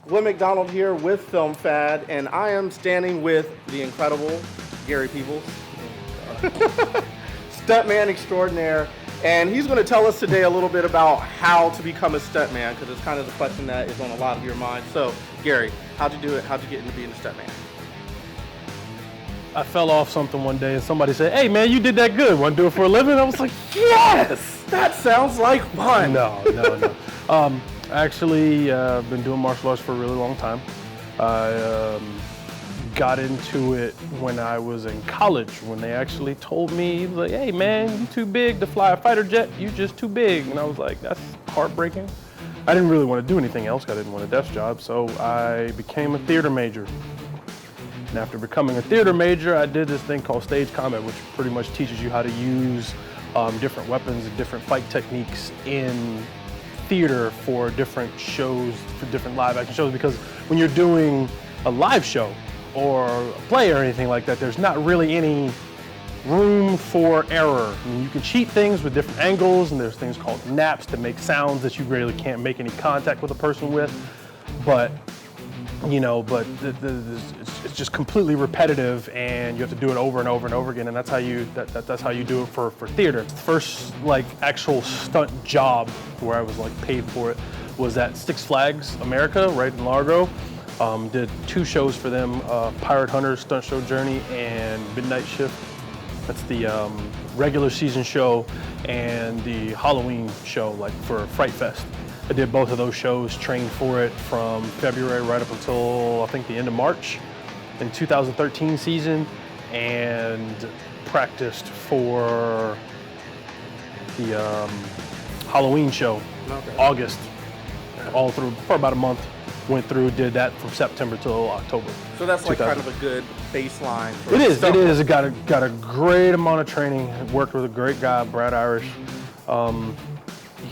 Glenn McDonald here with Film Fad, and I am standing with the incredible Gary Peebles, stuntman extraordinaire, and he's going to tell us today a little bit about how to become a stuntman, because it's kind of the question that is on a lot of your minds. So, Gary, how'd you do it? How'd you get into being a stuntman? I fell off something one day and somebody said, "Hey man, you did that good. Want to do it for a living?" I was like, "Yes!" That sounds like fun. No. Actually, I've been doing martial arts for a really long time. I got into it when I was in college, when they actually told me, like, "Hey man, you too big to fly a fighter jet. You just too big." And I was like, "That's heartbreaking." I didn't really want to do anything else. I didn't want a desk job, so I became a theater major. And after becoming a theater major, I did this thing called stage combat, which pretty much teaches you how to use different weapons and different fight techniques in theater for different shows, for different live action shows. Because when you're doing a live show or a play or anything like that, there's not really any room for error. I mean, you can cheat things with different angles, and there's things called naps to make sounds that you really can't make any contact with a person with. But it's just completely repetitive, and you have to do it over and over and over again, and that's how you do it for theater. The first actual stunt job where I was paid for it was at Six Flags America, right in Largo. Did 2 shows for them, Pirate Hunter Stunt Show Journey and Midnight Shift. That's the regular season show and the Halloween show, for Fright Fest. I did both of those shows, trained for it from February right up until I think the end of March in 2013 season, and practiced for the Halloween show, August, all through for about a month. Went through, did that from September till October. So that's kind of a good baseline. It is. It got a great amount of training. Worked with a great guy, Brad Irish.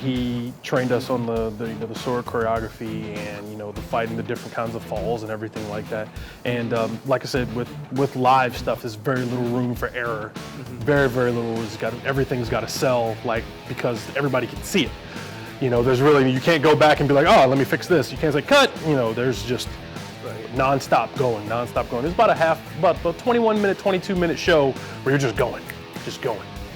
He trained us on the sword choreography and the fighting, the different kinds of falls and everything like that. And like I said, with live stuff, there's very little room for error. Very, very little. Everything's got to sell, because everybody can see it. There's really, you can't go back and be like, "Oh, let me fix this." You can't say cut. There's just non-stop going. It's about about a 21-minute, 22-minute show where you're just going.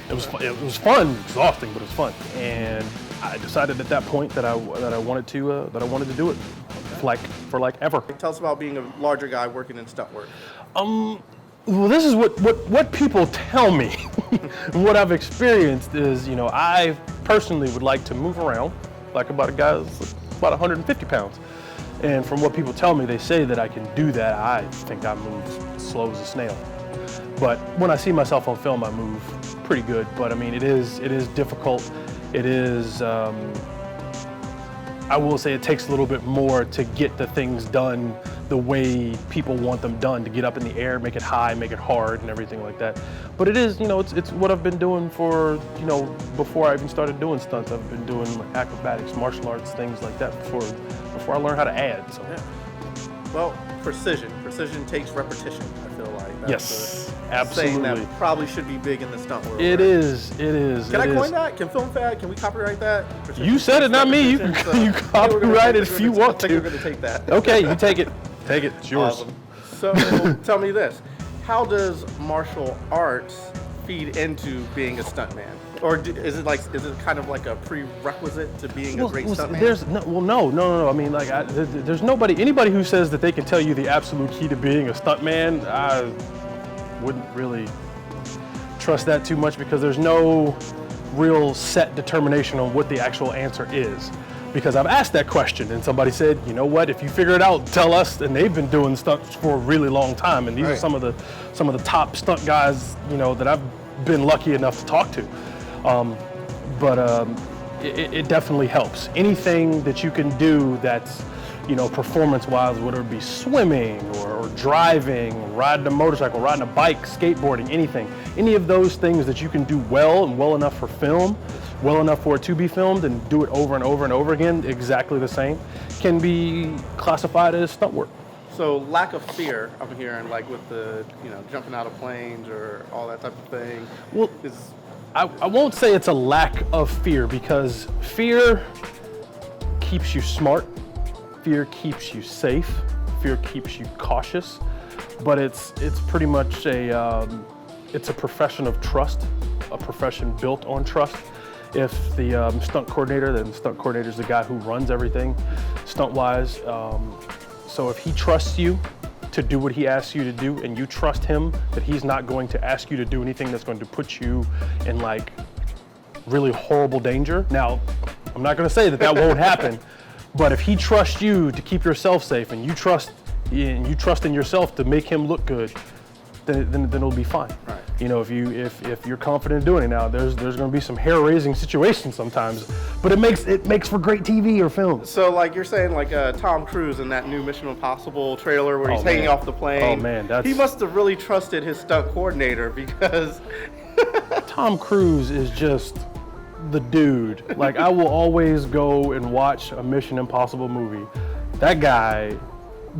It was fun, exhausting, but it was fun. And I decided at that point that I wanted to do it for ever. Tell us about being a larger guy working in stunt work. Well, this is what people tell me. What I've experienced is, I personally would like to move around like about a guy that's about 150 pounds. And from what people tell me, they say that I can do that. I think I move slow as a snail. But when I see myself on film, I move pretty good. But I mean, it is difficult. It is, I will say it takes a little bit more to get the things done the way people want them done, to get up in the air, make it high, make it hard and everything like that. But it is, it's what I've been doing for, before I even started doing stunts. I've been doing acrobatics, martial arts, things like that before I learned how to add. So. Yeah. Well, precision takes repetition, I feel like. That's yes, absolutely. Saying that probably should be big in the stunt world. It is. Can I coin that? Can Film Fad, can we copyright that? You said it, not me. You copyright it if you want to. I think we're going to take that. Okay, you take it. Take it, it's yours. Awesome. So tell me this, how does martial arts feed into being a stuntman? Or is it kind of like a prerequisite to being a great stuntman? No. I mean, there's anybody who says that they can tell you the absolute key to being a stuntman, I wouldn't really trust that too much, because there's no real set determination on what the actual answer is. Because I've asked that question and somebody said, "You know what, if you figure it out, tell us." And they've been doing stunts for a really long time, and these are some of the top stunt guys, that I've been lucky enough to talk to. It definitely helps. Anything that you can do that's, performance-wise, whether it be swimming or driving, riding a motorcycle, riding a bike, skateboarding, anything. Any of those things that you can do well and well enough for film, well enough for it to be filmed, and do it over and over and over again, exactly the same, can be classified as stunt work. So lack of fear, I'm hearing, with the, jumping out of planes or all that type of thing. Well, I won't say it's a lack of fear, because fear keeps you smart. fear keeps you safe, fear keeps you cautious, but it's pretty much it's a profession of trust, a profession built on trust. If the stunt coordinator, then the stunt coordinator is the guy who runs everything stunt-wise. So if he trusts you to do what he asks you to do, and you trust him that he's not going to ask you to do anything that's going to put you in like really horrible danger. Now, I'm not going to say that that won't happen, but if he trusts you to keep yourself safe, and you trust in yourself to make him look good, then it'll be fine. Right. You know, if you're confident in doing it. Now, there's going to be some hair-raising situations sometimes, but it makes for great TV or film. So, like you're saying, like Tom Cruise in that new Mission Impossible trailer where he's hanging off the plane. Oh man, he must have really trusted his stunt coordinator, because Tom Cruise is just the dude. Like, I will always go and watch a Mission Impossible movie. That guy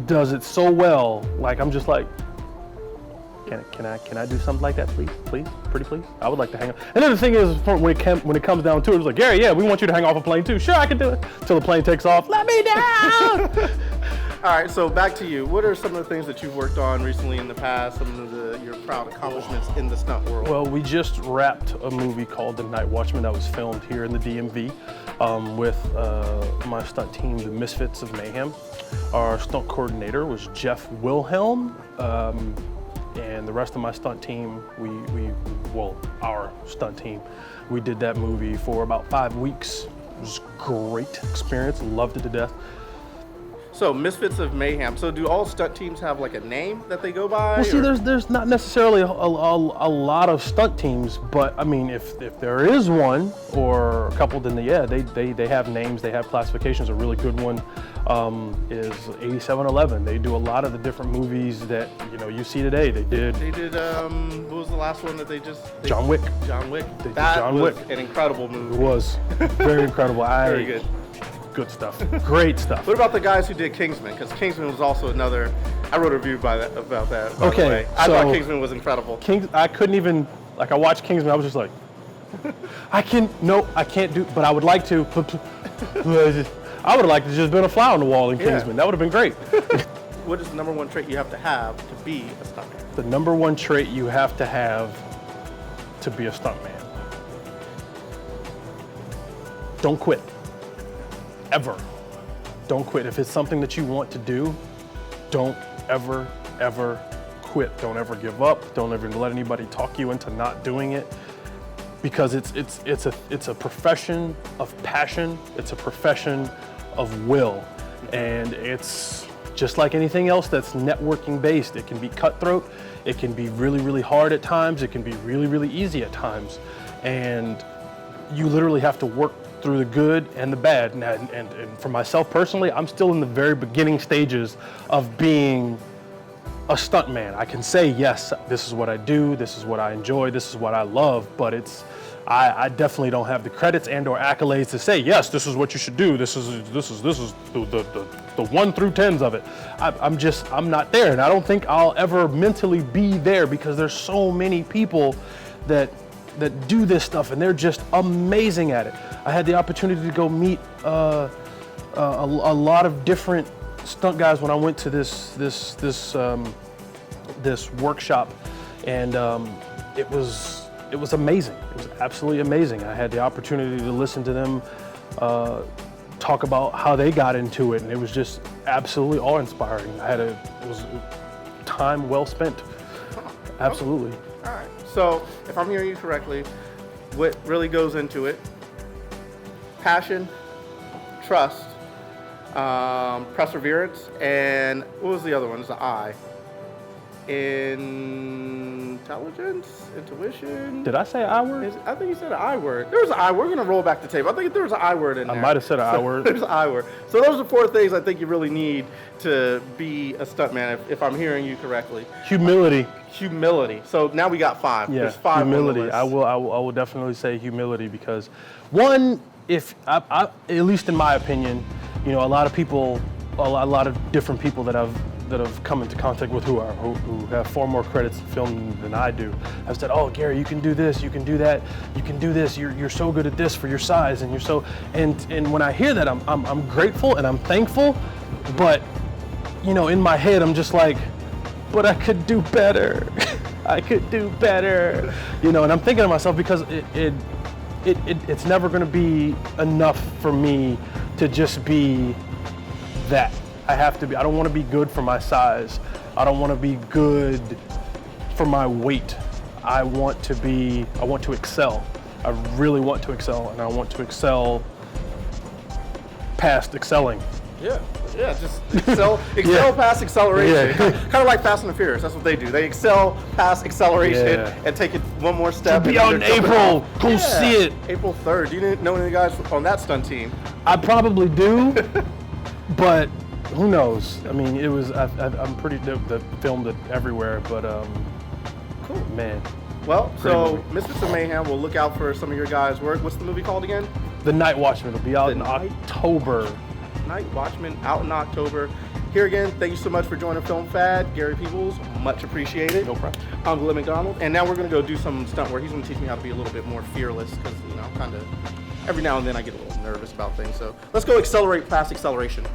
does it so well. Like, I'm just like, can I do something like that, please, pretty please? I would like to hang off. And then the thing is, when it comes down to it, it's like, Gary, yeah, we want you to hang off a plane too. Sure, I can do it. Till the plane takes off. Let me down. All right, so back to you. What are some of the things that you've worked on recently in the past, some of your proud accomplishments in the stunt world? Well, we just wrapped a movie called The Night Watchmen that was filmed here in the DMV with my stunt team, the Misfits of Mayhem. Our stunt coordinator was Jeff Wilhelm, and the rest of my stunt team, our stunt team, we did that movie for about 5 weeks. It was a great experience, loved it to death. So, Misfits of Mayhem. So, do all stunt teams have like a name that they go by? Well, see, there's not necessarily a lot of stunt teams, but I mean, if there is one or a couple, then they have names, they have classifications. A really good one is 8711. They do a lot of the different movies that you see today. They did. What was the last one that they John Wick. John Wick. They did That John was Wick. an incredible movie. It was very incredible. Very good. Good stuff. Great stuff. What about the guys who did Kingsman? Because Kingsman was also another. I wrote a review about that. By Okay, the way. I so thought Kingsman was incredible. I couldn't even, like, I watched Kingsman. I was just like, I can't do. But I would like to. I would have liked to just been a fly on the wall in Kingsman. That would have been great. What is the number one trait you have to be a stuntman? The number one trait you have to be a stuntman. Don't quit. Ever. Don't quit. If it's something that you want to do, don't ever quit. Don't ever give up. Don't ever let anybody talk you into not doing it, because it's a profession of passion. It's a profession of will, and it's just like anything else that's networking based. It can be cutthroat. It can be really hard at times. It can be really easy at times, and you literally have to work through the good and the bad. And for myself personally, I'm still in the very beginning stages of being a stuntman. I can say, yes, this is what I do, this is what I enjoy, this is what I love, but I definitely don't have the credits and or accolades to say, yes, this is what you should do, this is the 1 through 10s of it. I'm not there, and I don't think I'll ever mentally be there, because there's so many people that do this stuff, and they're just amazing at it. I had the opportunity to go meet a lot of different stunt guys when I went to this workshop, and it was amazing. It was absolutely amazing. I had the opportunity to listen to them talk about how they got into it, and it was just absolutely awe-inspiring. It was time well spent. Absolutely. All right. So, if I'm hearing you correctly, what really goes into it? Passion, trust, perseverance, and what was the other one? It's the I. Intelligence, intuition. Did I say I word? I think you said an I word. There was an I word. We're going to roll back the tape. I think there was an I word in there. I might have said an I word. There's an I word. So those are 4 things I think you really need to be a stuntman, if I'm hearing you correctly. Humility. Humility. So now we got 5. Yeah, There's 5 humility. on the list. I will definitely say humility, because one, if I at least in my opinion, a lot of people, a lot of different people that I've that have come into contact with who have far more credits to film than I do have said, "Oh, Gary, you can do this, you can do that, you can do this. You're so good at this for your size, and you're so." And when I hear that, I'm grateful and I'm thankful, but you know, in my head, I'm just like, "But I could do better. I could do better." You know, and I'm thinking to myself because it's never going to be enough for me to just be that. I have to be. I don't want to be good for my size. I don't want to be good for my weight. I want to excel. I really want to excel, and I want to excel past excelling. Yeah, just excel past acceleration. Kind of like Fast and the Furious. That's what they do. They excel past acceleration and take it one more step. To be out in April. Go see it. April 3rd. Do you know any guys on that stunt team? I probably do, but who knows? I mean, it was. I'm pretty. They filmed it everywhere, but cool, man. Well, so Misfits of Mayhem. We'll look out for some of your guys' work. What's the movie called again? The Night Watchmen will be out in October. Night Watchmen out in October. Here again, thank you so much for joining Film Fad. Gary Peebles, much appreciated. No problem. I'm Glenn McDonald, and now we're going to go do some stunt work. He's going to teach me how to be a little bit more fearless because, you know, kind of every now and then I get a little nervous about things. So let's go accelerate past acceleration.